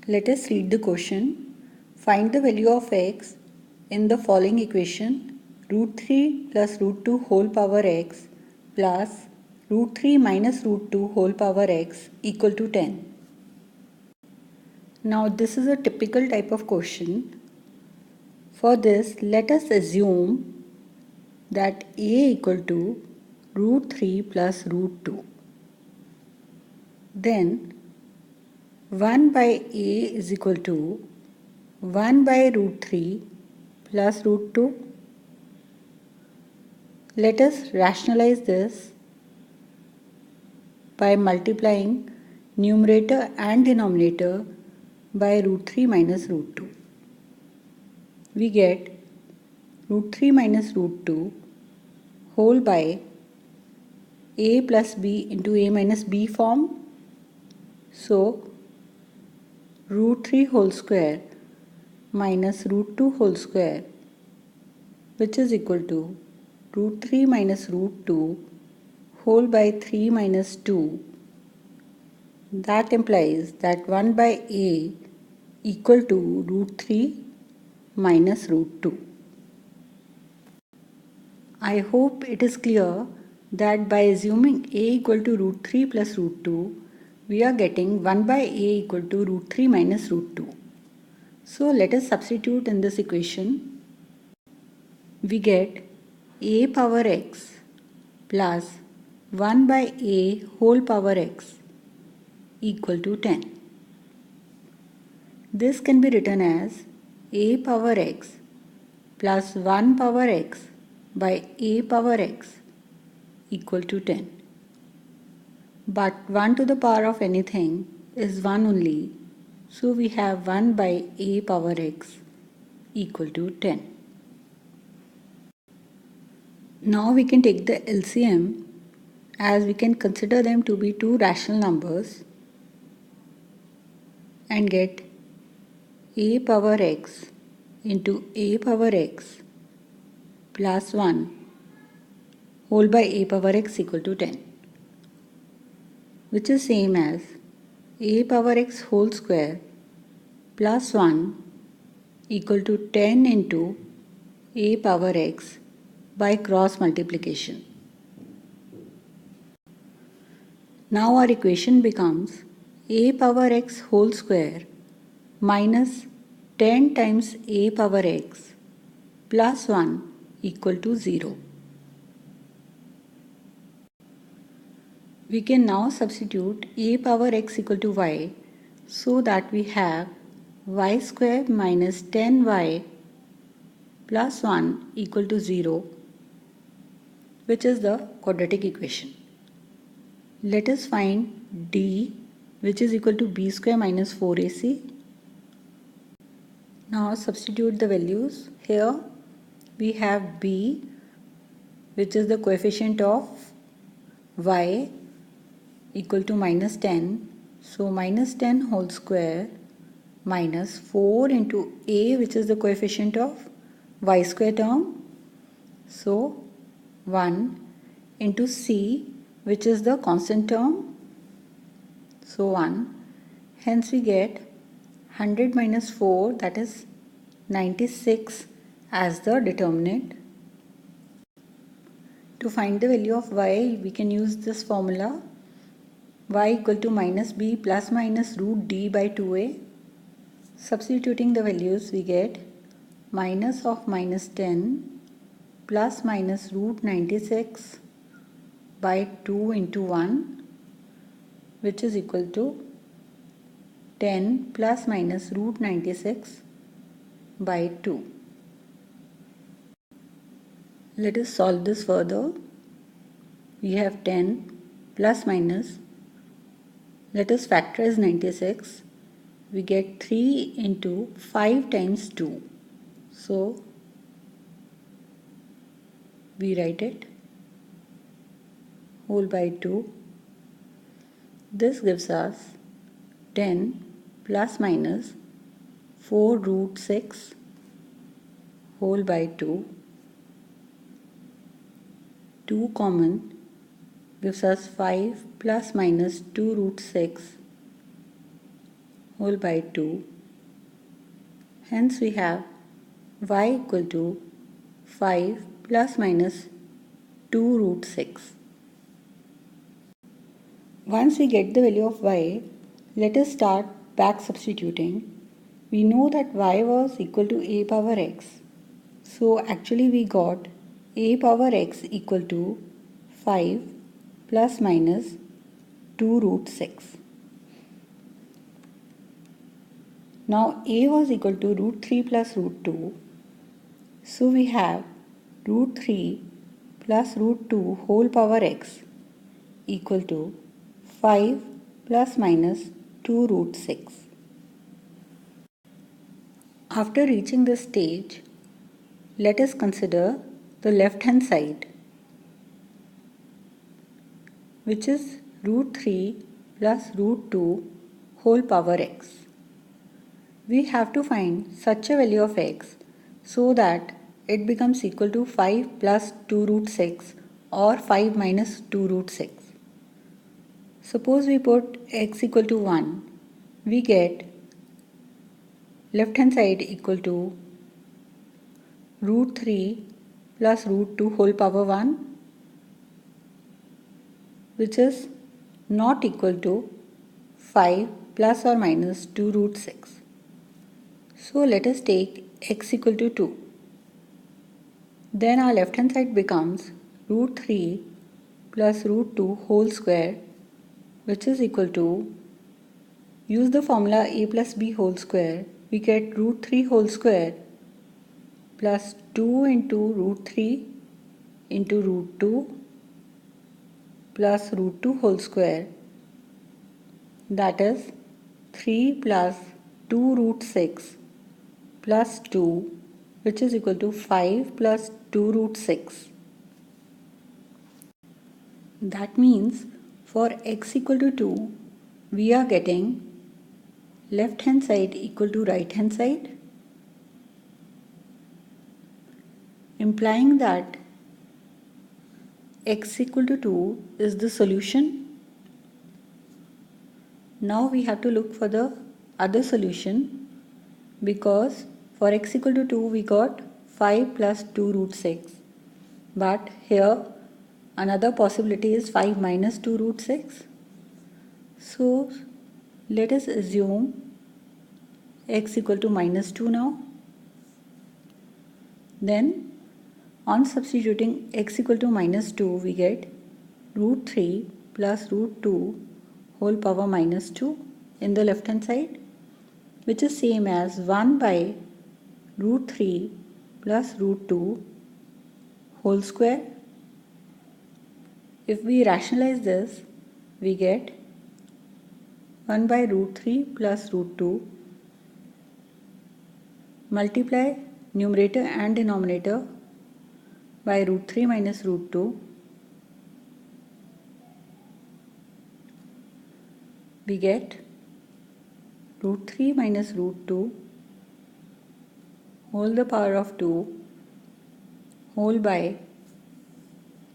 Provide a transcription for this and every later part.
Let us read the question. Find the value of x in the following equation: root 3 plus root 2 whole power x plus root 3 minus root 2 whole power x equal to 10. Now this is a typical type of question. For this, let us assume that a equal to root 3 plus root 2. Then 1 by a is equal to 1 by root 3 plus root 2. Let us rationalize this by multiplying numerator and denominator by root 3 minus root 2. We get root 3 minus root 2 whole by a plus b into a minus b form. So root 3 whole square minus root 2 whole square, which is equal to root 3 minus root 2 whole by 3 minus 2. That implies that 1 by a equal to root 3 minus root 2. I hope it is clear that by assuming a equal to root 3 plus root 2, we are getting 1 by a equal to root 3 minus root 2. So let us substitute in this equation. We get a power x plus 1 by a whole power x equal to 10. This can be written as a power x plus 1 power x by a power x equal to 10. But 1 to the power of anything is 1 only, so we have 1 by a power x equal to 10. Now we can take the LCM, as we can consider them to be two rational numbers, and get a power x into a power x plus 1 whole by a power x equal to 10, which is same as a power x whole square plus 1 equal to 10 into a power x by cross multiplication. Now our equation becomes a power x whole square minus 10 times a power x plus 1 equal to 0. We can now substitute a power x equal to y, so that we have y square minus 10y plus 1 equal to 0, which is the quadratic equation. Let us find d, which is equal to b square minus 4ac. Now substitute the values. Here we have b, which is the coefficient of y, equal to minus 10. So minus 10 whole square minus 4 into a, which is the coefficient of y square term. So 1 into c, which is the constant term. So 1. Hence we get 100 minus 4, that is 96 as the determinant. To find the value of y, we can use this formula: y equal to minus b plus minus root d by 2a. Substituting the values, we get minus of minus 10 plus minus root 96 by 2 into 1, which is equal to 10 plus minus root 96 by 2. Let us solve this further. We have 10 plus minus, let us factorize 96. We get 3 into 5 times 2. So we write it whole by 2. This gives us 10 plus minus 4 root 6 whole by 2. 2 common gives us 5 plus minus 2 root 6 whole by 2. Hence we have y equal to 5 plus minus 2 root 6. Once we get the value of y, let us start back substituting. We know that y was equal to a power x. So actually we got a power x equal to 5 plus minus 2 root 6. Now a was equal to root 3 plus root 2. So we have root 3 plus root 2 whole power x equal to 5 plus minus 2 root 6. After reaching this stage, let us consider the left hand side, which is root 3 plus root 2 whole power x. We have to find such a value of x so that it becomes equal to 5 plus 2 root 6 or 5 minus 2 root 6. Suppose we put x equal to 1, we get left hand side equal to root 3 plus root 2 whole power 1, which is not equal to 5 plus or minus 2 root 6. So let us take x equal to 2. Then our left hand side becomes root 3 plus root 2 whole square, which is equal to, use the formula a plus b whole square, we get root 3 whole square plus 2 into root 3 into root 2 plus root 2 whole square, that is 3 plus 2 root 6 plus 2, which is equal to 5 plus 2 root 6. That means for x equal to 2, we are getting left hand side equal to right hand side, implying that x equal to 2 is the solution. Now we have to look for the other solution, because for x equal to 2 we got 5 plus 2 root 6, but here another possibility is 5 minus 2 root 6. So let us assume x equal to minus 2 now. Then on substituting x equal to minus 2, we get root 3 plus root 2 whole power minus 2 in the left hand side, which is same as 1 by root 3 plus root 2 whole square. If we rationalize this, we get 1 by root 3 plus root 2, multiply numerator and denominator by root 3 minus root 2, we get root 3 minus root 2 whole the power of 2 whole by,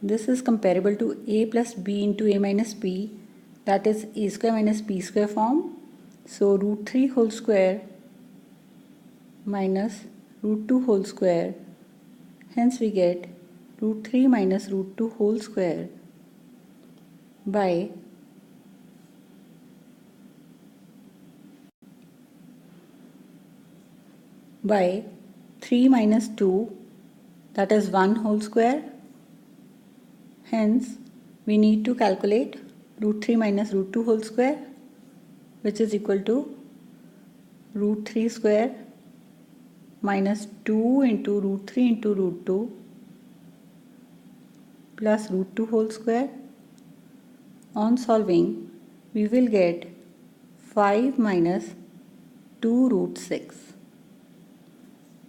this is comparable to a plus b into a minus b, that is a square minus b square form. So root 3 whole square minus root 2 whole square, hence we get root 3 minus root 2 whole square by by 3 minus 2, that is 1 whole square. Hence we need to calculate root 3 minus root 2 whole square, which is equal to root 3 square minus 2 into root 3 into root 2 plus root 2 whole square. On solving, we will get 5 minus 2 root 6.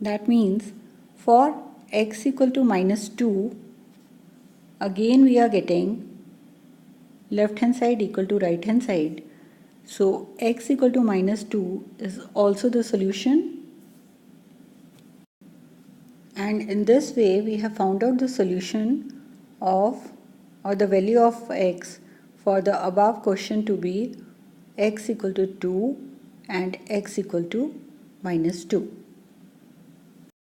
That means for x equal to minus 2, again we are getting left hand side equal to right hand side. So x equal to minus 2 is also the solution. And in this way we have found out the solution of, or the value of x for the above question to be x equal to 2 and x equal to minus 2.